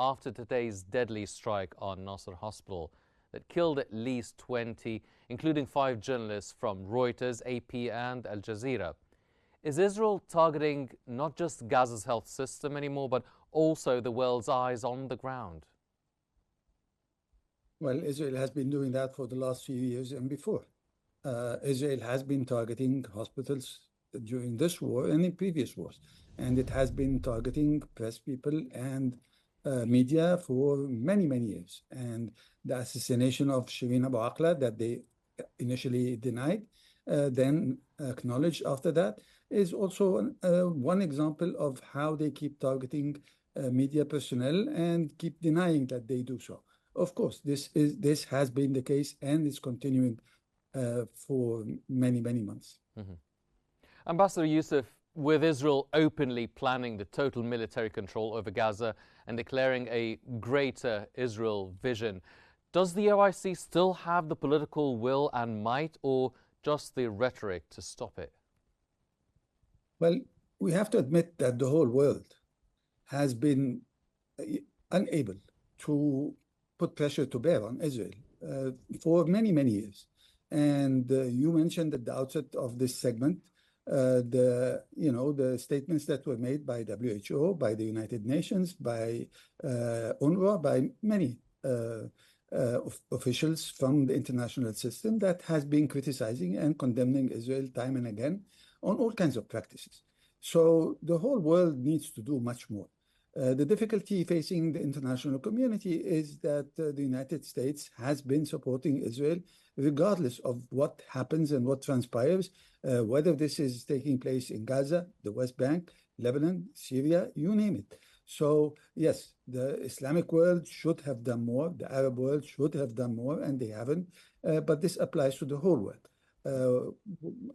after today's deadly strike on Nasser Hospital that killed at least 20, including 5 journalists from Reuters, AP and Al Jazeera. Is Israel targeting not just Gaza's health system anymore, but also the world's eyes on the ground? Well, Israel has been doing that for the last few years and before. Israel has been targeting hospitals during this war and in previous wars. And it has been targeting press people and media for many, many years. And the assassination of Shireen Abu Akleh that they initially denied, then acknowledged after that, is also one example of how they keep targeting media personnel and keep denying that they do so. Of course, this has been the case and is continuing for many, many months. Mm-hmm. Ambassador Youssef, with Israel openly planning the total military control over Gaza and declaring a greater Israel vision, does the OIC still have the political will and might, or just the rhetoric to stop it? Well, we have to admit that the whole world has been unable to put pressure to bear on Israel for many, many years. And you mentioned at the outset of this segment the statements that were made by WHO, by the United Nations, by UNRWA, by many officials from the international system that has been criticizing and condemning Israel time and again on all kinds of practices. So the whole world needs to do much more. The difficulty facing the international community is that the United States has been supporting Israel regardless of what happens and what transpires, whether this is taking place in Gaza, the West Bank, Lebanon, Syria, you name it. So yes, the Islamic world should have done more, the Arab world should have done more, and they haven't, but this applies to the whole world.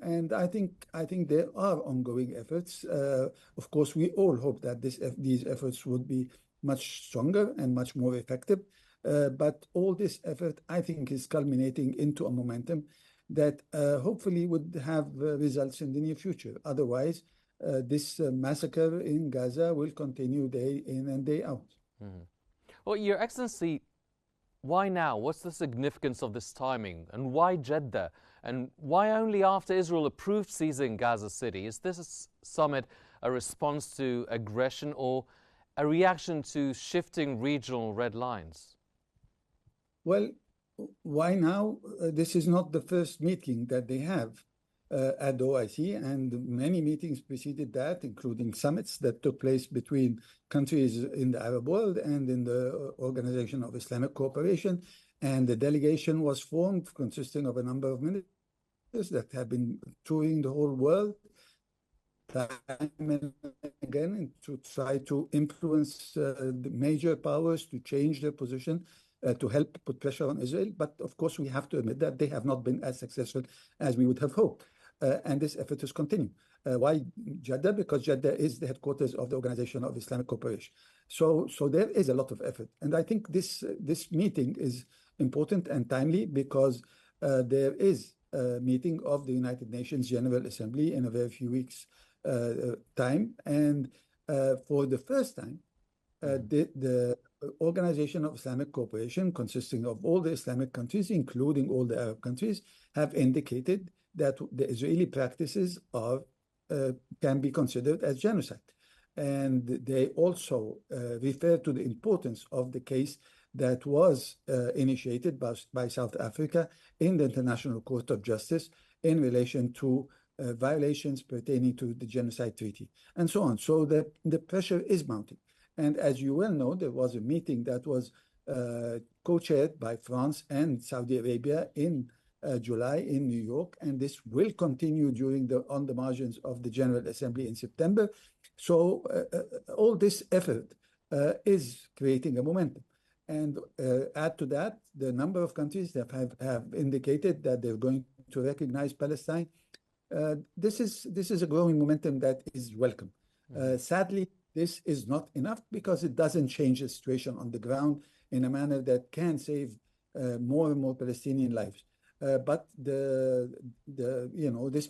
And I think there are ongoing efforts. Of course, we all hope that these efforts would be much stronger and much more effective. But all this effort, I think, is culminating into a momentum that hopefully would have results in the near future. Otherwise, this massacre in Gaza will continue day in and day out. Mm-hmm. Well, Your Excellency, why now? What's the significance of this timing? And why Jeddah? And why only after Israel approved seizing Gaza City? Is this summit a response to aggression or a reaction to shifting regional red lines? Well, why now? This is not the first meeting that they have at the OIC, and many meetings preceded that, including summits that took place between countries in the Arab world and in the Organization of Islamic Cooperation. And the delegation was formed consisting of a number of ministers that have been touring the whole world time and again to try to influence the major powers to change their position, to help put pressure on Israel. But of course, we have to admit that they have not been as successful as we would have hoped. And this effort is continuing. Why Jeddah? Because Jeddah is the headquarters of the Organization of Islamic Cooperation. So there is a lot of effort. And I think this meeting is important and timely because there is a meeting of the United Nations General Assembly in a very few weeks' time. And for the first time, the Organization of Islamic Cooperation, consisting of all the Islamic countries, including all the Arab countries, have indicated that the Israeli practices can be considered as genocide. And they also refer to the importance of the case that was initiated by South Africa in the International Court of Justice in relation to violations pertaining to the Genocide Treaty, and so on. So the pressure is mounting. And as you well know, there was a meeting that was co-chaired by France and Saudi Arabia in July in New York, and this will continue on the margins of the General Assembly in September. So all this effort is creating a momentum. And add to that, the number of countries that have indicated that they're going to recognize Palestine. This is a growing momentum that is welcome. Sadly, this is not enough because it doesn't change the situation on the ground in a manner that can save more and more Palestinian lives. But this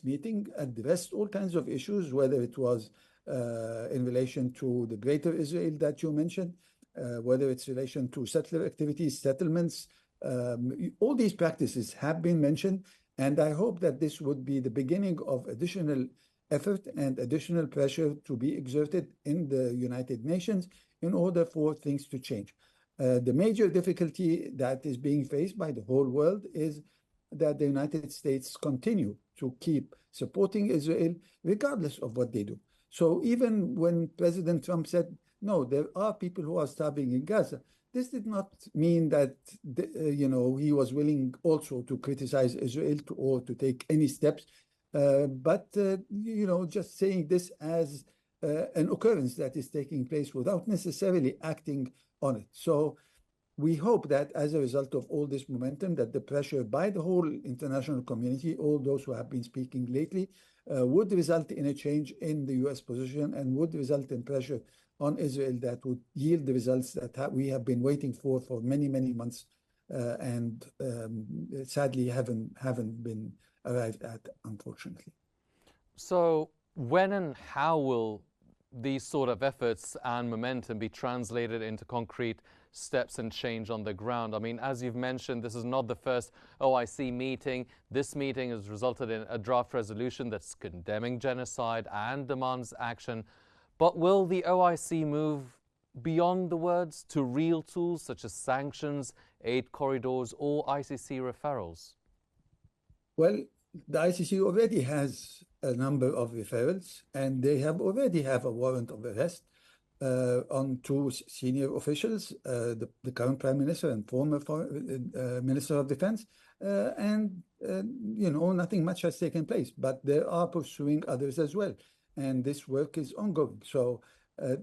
meeting addressed all kinds of issues, whether it was in relation to the Greater Israel that you mentioned, whether it's relation to settler activities, settlements. All these practices have been mentioned, and I hope that this would be the beginning of additional effort and additional pressure to be exerted in the United Nations in order for things to change. The major difficulty that is being faced by the whole world is that the United States continue to keep supporting Israel regardless of what they do. So even when President Trump said, no, there are people who are starving in Gaza, this did not mean that he was willing also to criticize Israel or to take any steps, but just saying this as an occurrence that is taking place without necessarily acting on it. So we hope that as a result of all this momentum, that the pressure by the whole international community, all those who have been speaking lately, would result in a change in the U.S. position and would result in pressure on Israel that would yield the results that we have been waiting for many, many months and sadly haven't been arrived at, unfortunately. So when and how will these sort of efforts and momentum be translated into concrete steps and change on the ground? I mean, as you've mentioned, this is not the first OIC meeting. This meeting has resulted in a draft resolution that's condemning genocide and demands action. But will the OIC move beyond the words to real tools such as sanctions, aid corridors, or ICC referrals? Well, the ICC already has a number of referrals, and they already have a warrant of arrest on two senior officials, the current Prime Minister and former Minister of Defense, and nothing much has taken place, but they are pursuing others as well, and this work is ongoing. So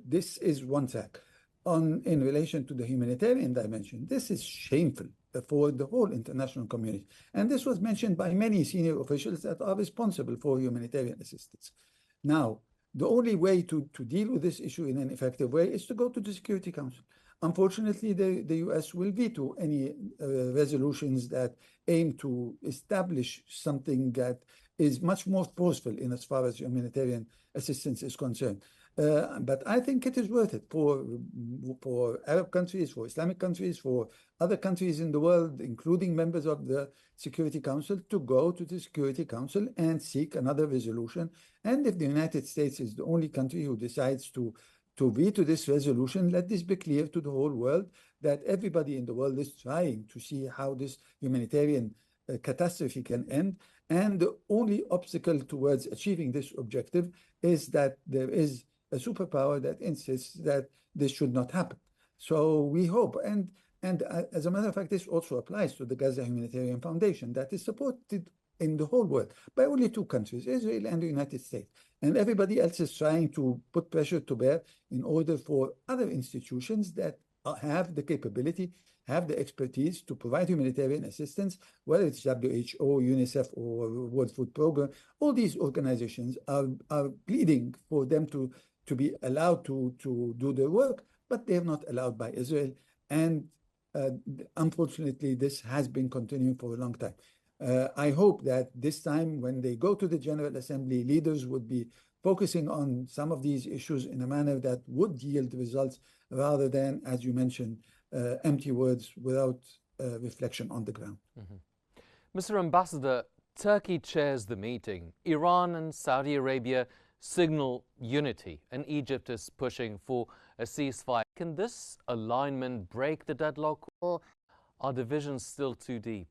this is one track. In relation to the humanitarian dimension, this is shameful for the whole international community. And this was mentioned by many senior officials that are responsible for humanitarian assistance. Now, the only way to deal with this issue in an effective way is to go to the Security Council. Unfortunately, the U.S. will veto any resolutions that aim to establish something that is much more forceful in as far as humanitarian assistance is concerned. But I think it is worth it for Arab countries, for Islamic countries, for other countries in the world, including members of the Security Council, to go to the Security Council and seek another resolution. And if the United States is the only country who decides to veto this resolution, let this be clear to the whole world that everybody in the world is trying to see how this humanitarian catastrophe can end. And the only obstacle towards achieving this objective is that there is a superpower that insists that this should not happen. So we hope, and as a matter of fact, this also applies to the Gaza Humanitarian Foundation that is supported in the whole world by only two countries, Israel and the United States. And everybody else is trying to put pressure to bear in order for other institutions that have the capability, have the expertise to provide humanitarian assistance, whether it's WHO, UNICEF, or World Food Program. All these organizations are pleading for them to be allowed to do their work, but they are not allowed by Israel. And unfortunately, this has been continuing for a long time. I hope that this time, when they go to the General Assembly, leaders would be focusing on some of these issues in a manner that would yield results rather than, as you mentioned, empty words without reflection on the ground. Mm-hmm. Mr. Ambassador, Turkey chairs the meeting. Iran and Saudi Arabia signal unity, and Egypt is pushing for a ceasefire. Can this alignment break the deadlock, or are divisions still too deep?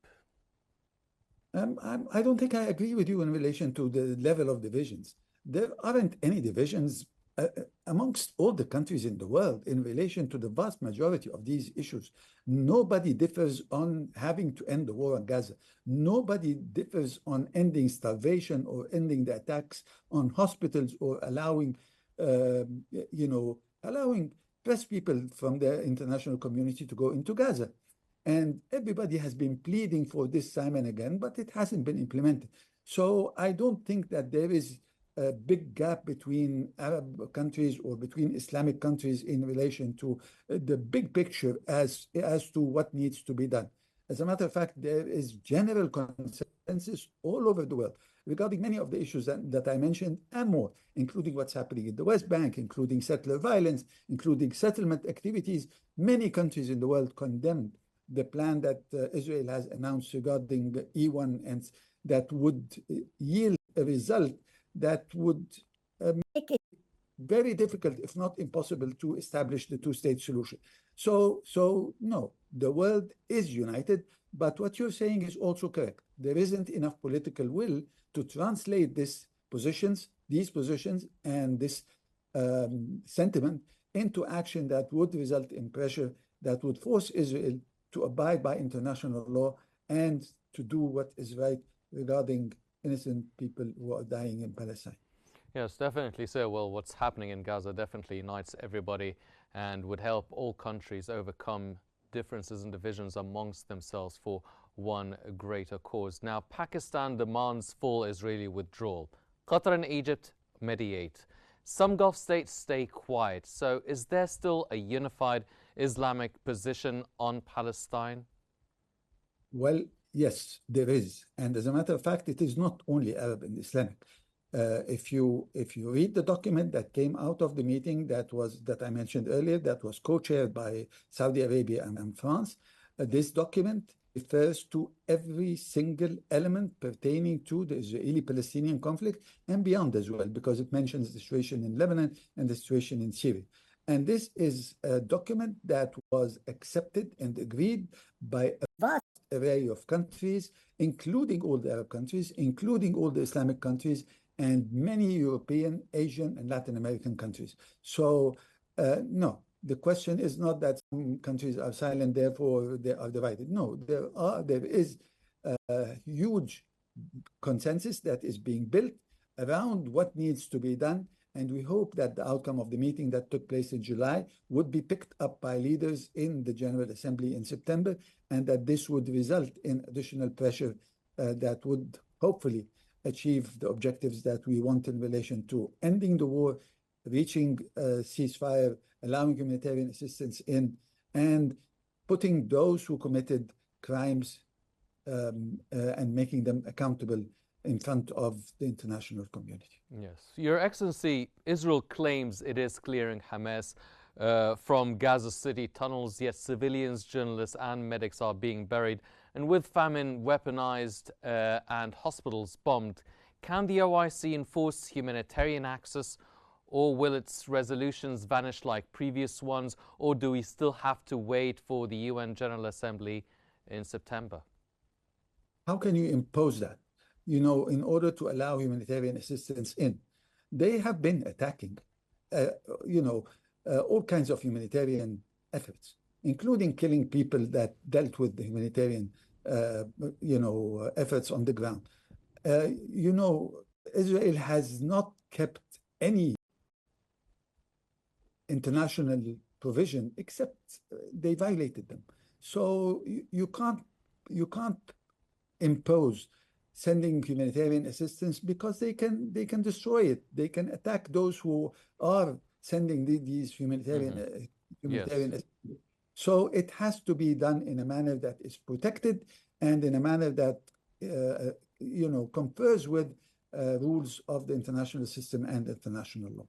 I don't think I agree with you in relation to the level of divisions. There aren't any divisions amongst all the countries in the world in relation to the vast majority of these issues. Nobody differs on having to end the war on Gaza. Nobody differs on ending starvation or ending the attacks on hospitals or allowing press people from the international community to go into Gaza. And everybody has been pleading for this time and again, but it hasn't been implemented. So I don't think that there is a big gap between Arab countries or between Islamic countries in relation to the big picture as to what needs to be done. As a matter of fact, there is general consensus all over the world regarding many of the issues that I mentioned and more, including what's happening in the West Bank, including settler violence, including settlement activities. Many countries in the world condemned the plan that Israel has announced regarding E1, and that would yield a result that would make it very difficult, if not impossible, to establish the two-state solution. So no, the world is united, but what you're saying is also correct. There isn't enough political will to translate these positions, and this sentiment into action that would result in pressure that would force Israel to abide by international law and to do what is right regarding innocent people who are dying in Palestine. Yes, definitely so. Well, what's happening in Gaza definitely unites everybody and would help all countries overcome differences and divisions amongst themselves for one greater cause. Now, Pakistan demands full Israeli withdrawal. Qatar and Egypt mediate. Some Gulf states stay quiet. So is there still a unified Islamic position on Palestine? Well, yes, there is. And as a matter of fact, it is not only Arab and Islamic. If you read the document that came out of the meeting that I mentioned earlier, that was co-chaired by Saudi Arabia and France, this document refers to every single element pertaining to the Israeli-Palestinian conflict and beyond as well, because it mentions the situation in Lebanon and the situation in Syria. And this is a document that was accepted and agreed by a vast array of countries, including all the Arab countries, including all the Islamic countries, and many European, Asian, and Latin American countries. So, no, the question is not that some countries are silent, therefore they are divided. No, there is a huge consensus that is being built around what needs to be done. And we hope that the outcome of the meeting that took place in July would be picked up by leaders in the General Assembly in September, and that this would result in additional pressure that would hopefully achieve the objectives that we want in relation to ending the war, reaching a ceasefire, allowing humanitarian assistance in, and putting those who committed crimes and making them accountable in front of the international community. Yes. Your Excellency, Israel claims it is clearing Hamas from Gaza City tunnels, yet civilians, journalists and medics are being buried. And with famine weaponized and hospitals bombed, can the OIC enforce humanitarian access, or will its resolutions vanish like previous ones, or do we still have to wait for the UN General Assembly in September? How can you impose that? You know, in order to allow humanitarian assistance in, they have been attacking, all kinds of humanitarian efforts, including killing people that dealt with the humanitarian, efforts on the ground. Israel has not kept any international provision except they violated them. So you can't impose sending humanitarian assistance because they can destroy it. They can attack those who are sending these humanitarian assistance. So it has to be done in a manner that is protected and in a manner that confers with rules of the international system and international law.